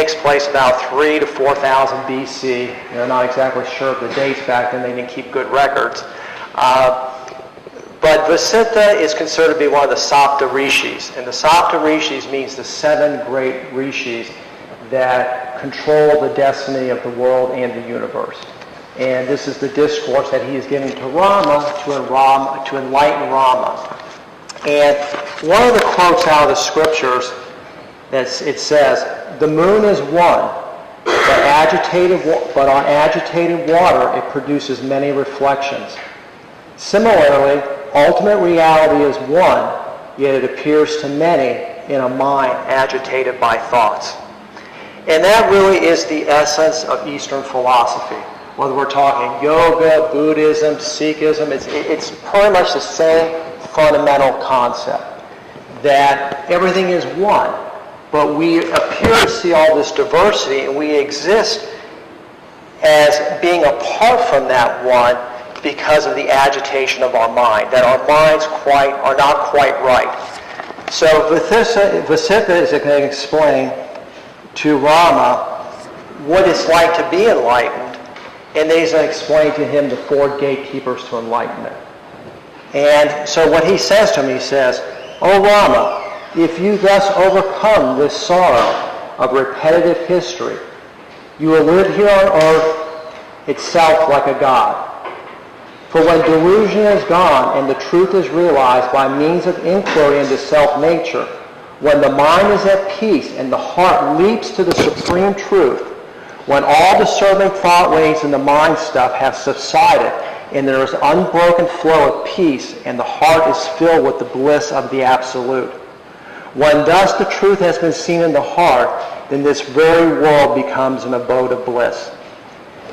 takes place about 3 to 4,000 BC. They're not exactly sure of the dates back then. They didn't keep good records. But Vasistha is considered to be one of the Sapta Rishis. And the Sapta Rishis means the 7 great Rishis that control the destiny of the world and the universe. And this is the discourse that he is giving to Rama to enlighten Rama. And one of the quotes out of the scriptures, it says, "The moon is one, but on agitated water it produces many reflections. Similarly, ultimate reality is one, yet it appears to many in a mind agitated by thoughts." And that really is the essence of Eastern philosophy. Whether we're talking yoga, Buddhism, Sikhism, it's pretty much the same fundamental concept, that everything is one, but we appear to see all this diversity, and we exist as being apart from that one because of the agitation of our mind, that our minds are not quite right. So Vasistha is going to explain to Rama what it's like to be enlightened, and then he's going to explain to him the 4 gatekeepers to enlightenment. And so what he says to him, he says, "O Rama, if you thus overcome this sorrow of repetitive history, you will live here on earth itself like a god. For when delusion is gone and the truth is realized by means of inquiry into self-nature, when the mind is at peace and the heart leaps to the supreme truth, when all disturbing thought waves in the mind stuff have subsided and there is unbroken flow of peace and the heart is filled with the bliss of the Absolute, when thus the truth has been seen in the heart, then this very world becomes an abode of bliss.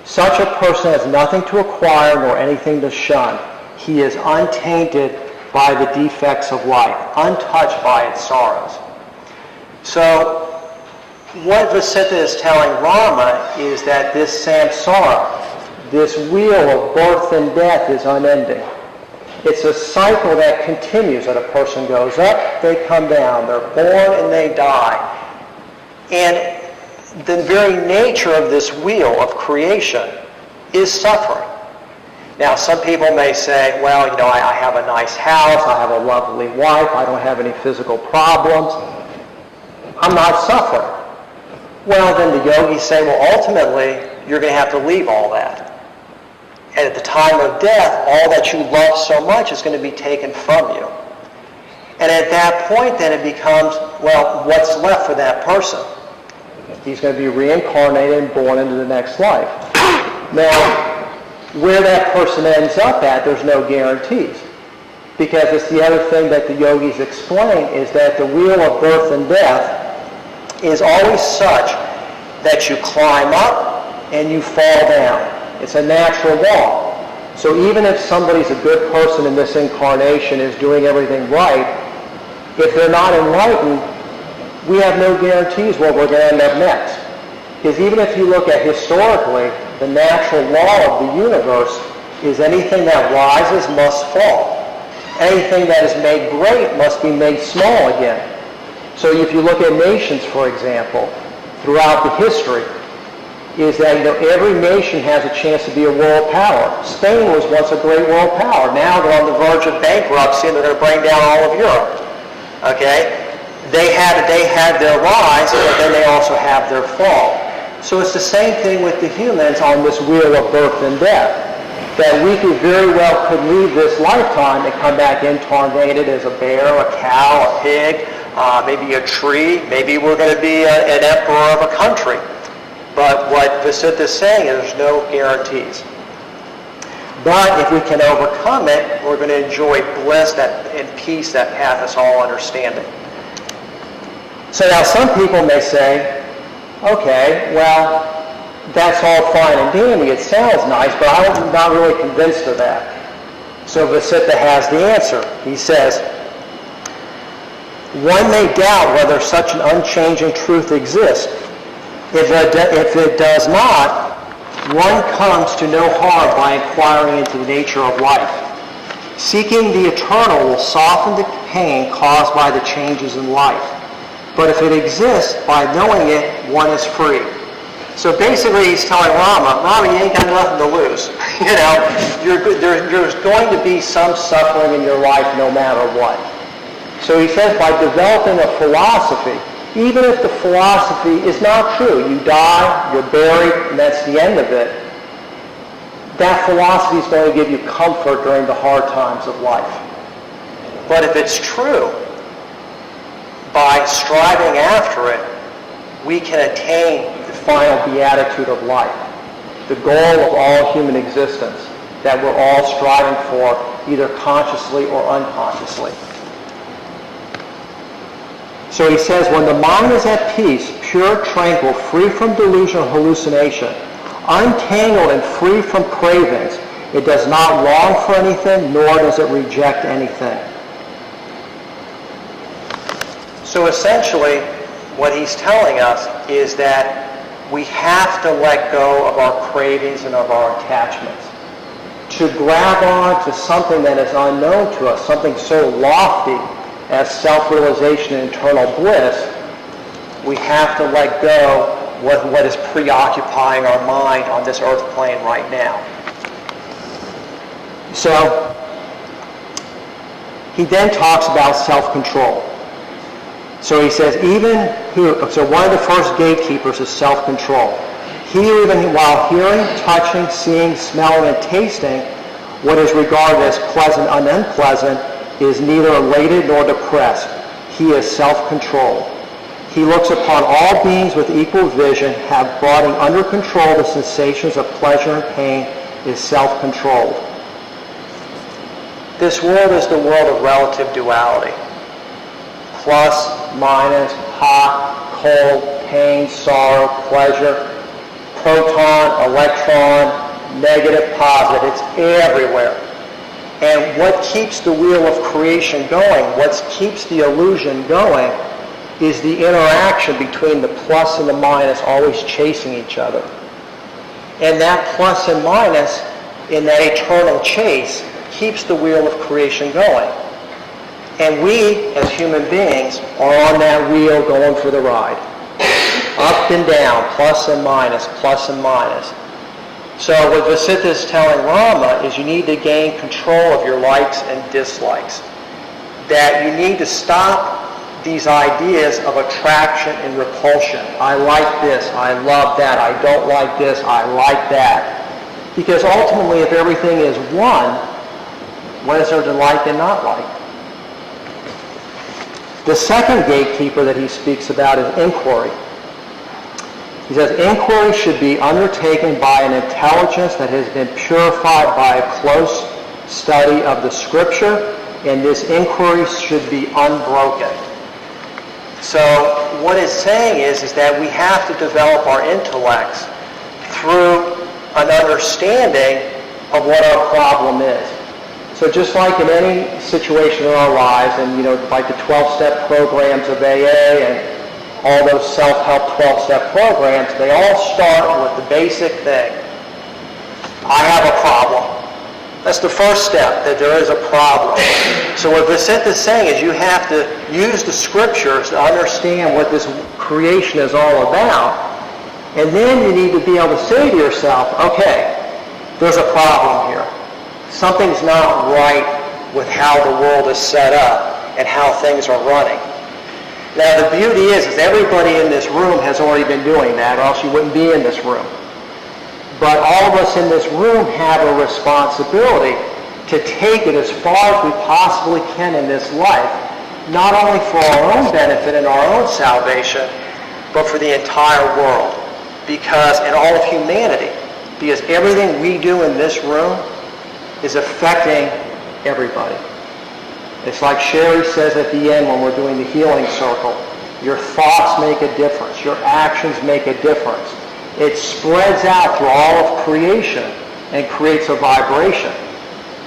Such a person has nothing to acquire nor anything to shun. He is untainted by the defects of life, untouched by its sorrows." So what Vasistha is telling Rama is that this samsara, this wheel of birth and death, is unending. It's a cycle that continues, that a person goes up, they come down, they're born and they die. And the very nature of this wheel of creation is suffering. Now, some people may say, well, I have a nice house, I have a lovely wife, I don't have any physical problems, I'm not suffering. Well, then the yogis say, well, ultimately, you're going to have to leave all that. And at the time of death, all that you love so much is going to be taken from you. And at that point, then it becomes, well, what's left for that person? He's going to be reincarnated and born into the next life. Now, where that person ends up at, there's no guarantees. Because it's the other thing that the yogis explain, is that the wheel of birth and death is always such that you climb up and you fall down. It's a natural law. So even if somebody's a good person in this incarnation, is doing everything right, if they're not enlightened, we have no guarantees where we're going to end up next. Because even if you look at historically, the natural law of the universe is anything that rises must fall. Anything that is made great must be made small again. So if you look at nations, for example, throughout the history, is that every nation has a chance to be a world power. Spain was once a great world power. Now they're on the verge of bankruptcy and they're going to bring down all of Europe. Okay? They had their rise, but then they also have their fall. So it's the same thing with the humans on this wheel of birth and death. That we very well could leave this lifetime and come back incarnated as a bear, a cow, a pig, maybe a tree. Maybe we're going to be an emperor of a country. But what Vasistha is saying is there's no guarantees. But if we can overcome it, we're going to enjoy bliss and peace that passeth all understanding. So now some people may say, okay, well, that's all fine and dandy. It sounds nice, but I'm not really convinced of that. So Vasistha has the answer. He says, one may doubt whether such an unchanging truth exists. If it does not, one comes to no harm by inquiring into the nature of life. Seeking the eternal will soften the pain caused by the changes in life. But if it exists, by knowing it, one is free. So basically he's telling Rama, you ain't got nothing to lose. There's going to be some suffering in your life no matter what. So he says by developing a philosophy, even if the philosophy is not true, you die, you're buried, and that's the end of it, that philosophy is going to give you comfort during the hard times of life. But if it's true, by striving after it, we can attain the final beatitude of life, the goal of all human existence that we're all striving for, either consciously or unconsciously. So he says, when the mind is at peace, pure, tranquil, free from delusion or hallucination, untangled and free from cravings, it does not long for anything, nor does it reject anything. So essentially, what he's telling us is that we have to let go of our cravings and of our attachments. To grab on to something that is unknown to us, something so lofty as self-realization and internal bliss, we have to let go what is preoccupying our mind on this earth plane right now. So he then talks about self-control. So he says, so one of the first gatekeepers is self-control. He, even while hearing, touching, seeing, smelling, and tasting what is regarded as pleasant and unpleasant, is neither elated nor depressed. He is self-controlled. He looks upon all beings with equal vision, have brought under control the sensations of pleasure and pain, is self-controlled. This world is the world of relative duality. Plus, minus, hot, cold, pain, sorrow, pleasure, proton, electron, negative, positive. It's everywhere. And what keeps the wheel of creation going, what keeps the illusion going, is the interaction between the plus and the minus always chasing each other. And that plus and minus in that eternal chase keeps the wheel of creation going. And we, as human beings, are on that wheel going for the ride. Up and down, plus and minus, plus and minus. So what Vasistha is telling Rama is you need to gain control of your likes and dislikes. That you need to stop these ideas of attraction and repulsion. I like this, I love that, I don't like this, I like that. Because ultimately, if everything is one, what is there to like and not like? The second gatekeeper that he speaks about is inquiry. He says, inquiry should be undertaken by an intelligence that has been purified by a close study of the Scripture, and this inquiry should be unbroken. So what it's saying is that we have to develop our intellects through an understanding of what our problem is. So just like in any situation in our lives, and like the 12-step programs of AA and all those self-help 12-step programs, they all start with the basic thing. I have a problem. That's the first step, that there is a problem. So what Vasistha is saying is you have to use the Scriptures to understand what this creation is all about, and then you need to be able to say to yourself, okay, there's a problem here. Something's not right with how the world is set up and how things are running. Now the beauty is everybody in this room has already been doing that, or else you wouldn't be in this room. But all of us in this room have a responsibility to take it as far as we possibly can in this life, not only for our own benefit and our own salvation, but for the entire world. Because in all of humanity, because everything we do in this room is affecting everybody. It's like Sherry says at the end when we're doing the healing circle, your thoughts make a difference, your actions make a difference. It spreads out through all of creation and creates a vibration.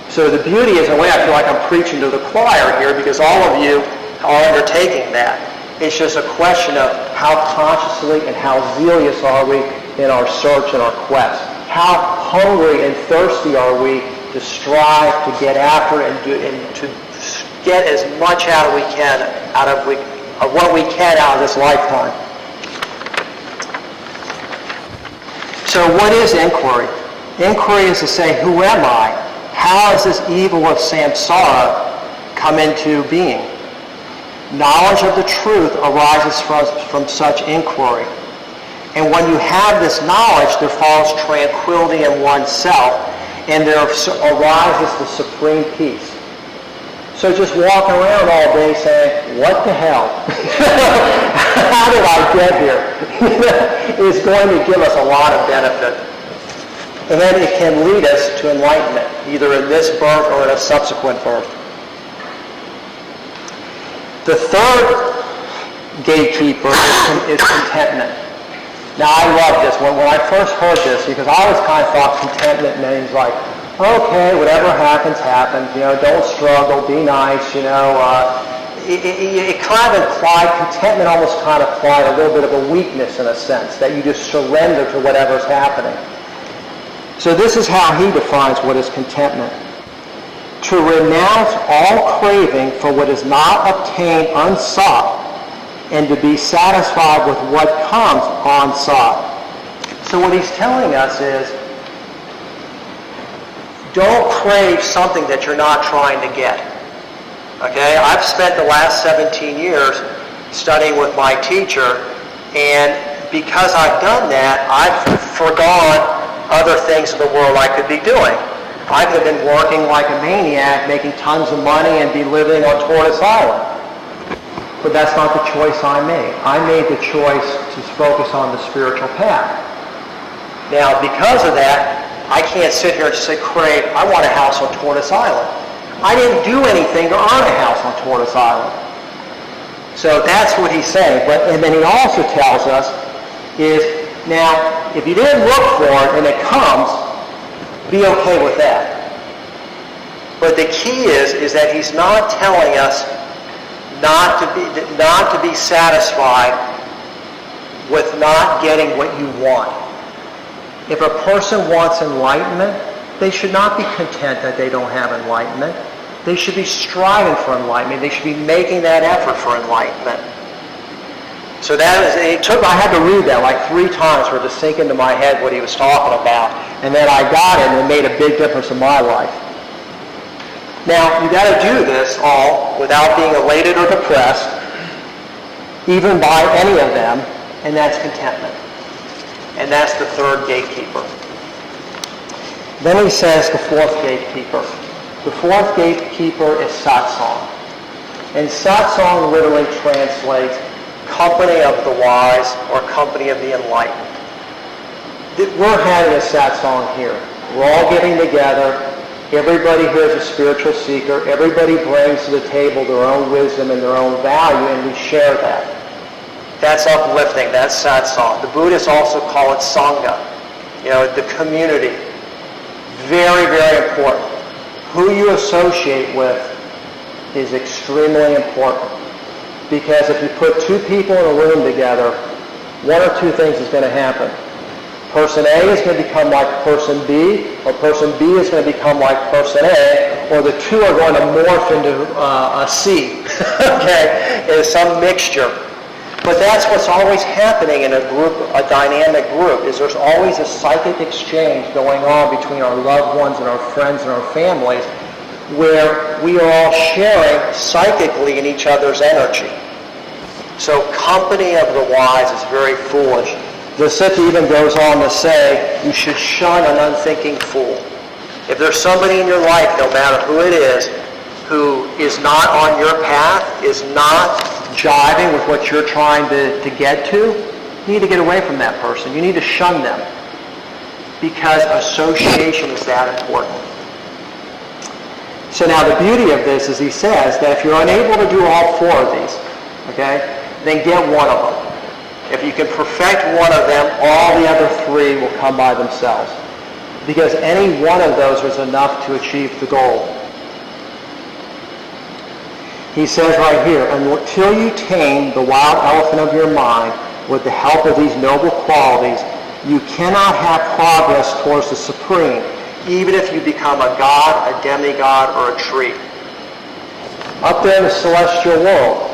So the beauty is, in a way I feel like I'm preaching to the choir here because all of you are undertaking that. It's just a question of how consciously and how zealous are we in our search and our quest. How hungry and thirsty are we to strive to get after and to get as much out of of what we can out of this lifetime. So what is inquiry? Inquiry is to say, who am I? How has this evil of samsara come into being? Knowledge of the truth arises from such inquiry. And when you have this knowledge, there follows tranquility in oneself, and there arises the supreme peace. So just walking around all day saying, what the hell? How did I get here? Is going to give us a lot of benefit. And then it can lead us to enlightenment, either in this birth or in a subsequent birth. The third gatekeeper is contentment. Now I love this. When I first heard this, because I always kind of thought contentment means like, okay, whatever happens, happens. Don't struggle, be nice. It kind of implied, contentment almost kind of implied a little bit of a weakness in a sense, that you just surrender to whatever's happening. So this is how he defines what is contentment. To renounce all craving for what is not obtained unsought, and to be satisfied with what comes unsought. So what he's telling us is, don't crave something that you're not trying to get. Okay? I've spent the last 17 years studying with my teacher, and because I've done that, I've forgone other things in the world I could be doing. I could have been working like a maniac, making tons of money, and be living on Tortoise Island. But that's not the choice I made. I made the choice to focus on the spiritual path. Now, because of that, I can't sit here and just say, crave, I want a house on Tortoise Island. I didn't do anything to earn a house on Tortoise Island. So that's what he's saying. And then he also tells us is, now, if you didn't look for it and it comes, be okay with that. But the key is that he's not telling us not to be satisfied with not getting what you want. If a person wants enlightenment, they should not be content that they don't have enlightenment. They should be striving for enlightenment. They should be making that effort for enlightenment. So I had to read that like 3 times for it to sink into my head what he was talking about. And then I got it, and it made a big difference in my life. Now, you got to do this all without being elated or depressed, even by any of them, and that's contentment. And that's the third gatekeeper. Then he says the fourth gatekeeper. The fourth gatekeeper is satsang. And satsang literally translates company of the wise or company of the enlightened. We're having a satsang here. We're all getting together. Everybody here is a spiritual seeker. Everybody brings to the table their own wisdom and their own value, and we share that. That's uplifting. That's satsang. The Buddhists also call it sangha. The community. Very, very important. Who you associate with is extremely important. Because if you put 2 people in a room together, 1 or 2 things is going to happen. Person A is going to become like person B, or person B is going to become like person A, or the 2 are going to morph into a C. Okay? It's some mixture. But that's what's always happening in a group, a dynamic group, is there's always a psychic exchange going on between our loved ones and our friends and our families, where we are all sharing psychically in each other's energy. So company of the wise is very foolish. The Siddha even goes on to say, you should shun an unthinking fool. If there's somebody in your life, no matter who it is, who is not on your path, is not jiving with what you're trying to get to, you need to get away from that person. You need to shun them. Because association is that important. So now the beauty of this is he says that if you're unable to do all 4 of these, okay, then get one of them. If you can perfect one of them, all the other 3 will come by themselves. Because any one of those is enough to achieve the goal. He says right here, until you tame the wild elephant of your mind with the help of these noble qualities, you cannot have progress towards the supreme, even if you become a god, a demigod, or a tree. Up there in the celestial world,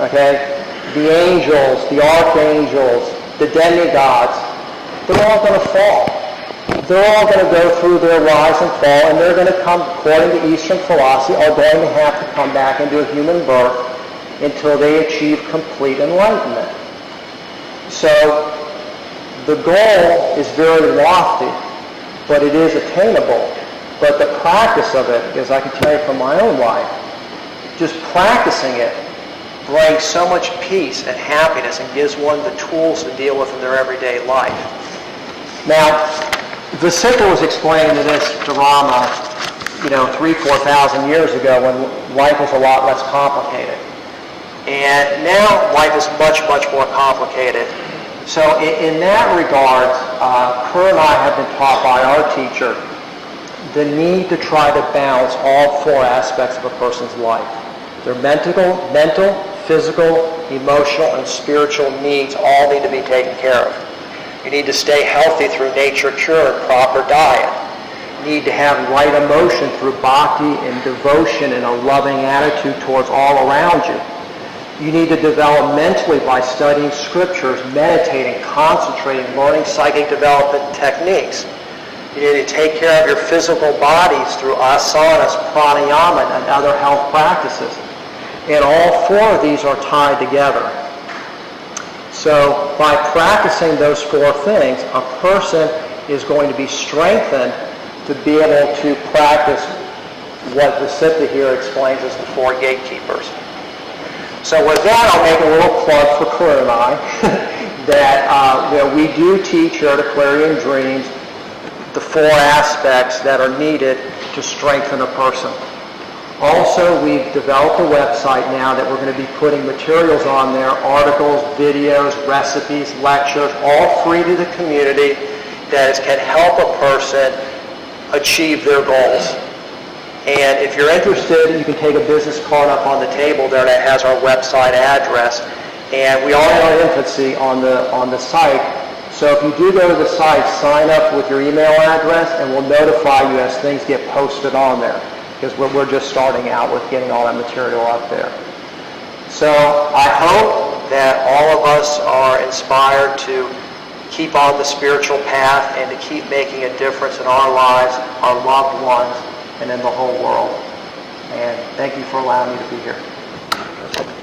okay, the angels, the archangels, the demigods, they're all going to fall. They're all going to go through their rise and fall, and they're going to come, according to Eastern philosophy, are going to have to come back into a human birth until they achieve complete enlightenment. So the goal is very lofty, but it is attainable. But the practice of it, as I can tell you from my own life, just practicing it brings so much peace and happiness and gives one the tools to deal with in their everyday life. Now, Vasistha was explaining this to Rama, 3,000-4,000 years ago when life was a lot less complicated. And now life is much, much more complicated. So in that regard, Kerr and I have been taught by our teacher the need to try to balance all four aspects of a person's life. Their mental, physical, emotional, and spiritual needs all need to be taken care of. You need to stay healthy through nature cure and proper diet. You need to have right emotion through bhakti and devotion and a loving attitude towards all around you. You need to develop mentally by studying scriptures, meditating, concentrating, learning psychic development techniques. You need to take care of your physical bodies through asanas, pranayama, and other health practices. And all four of these are tied together. So by practicing those four things, a person is going to be strengthened to be able to practice what Vasistha here explains as the four gatekeepers. So with that, I'll make a little plug for Kerr and I that we do teach here at Aquarian Dreams the four aspects that are needed to strengthen a person. Also, we've developed a website now that we're going to be putting materials on there, articles, videos, recipes, lectures, all free to the community that can help a person achieve their goals. And if you're interested, you can take a business card up on the table there that has our website address. And we are in our infancy on the site. So if you do go to the site, sign up with your email address and we'll notify you as things get posted on there. Because we're just starting out with getting all that material up there. So I hope that all of us are inspired to keep on the spiritual path and to keep making a difference in our lives, our loved ones, and in the whole world. And thank you for allowing me to be here.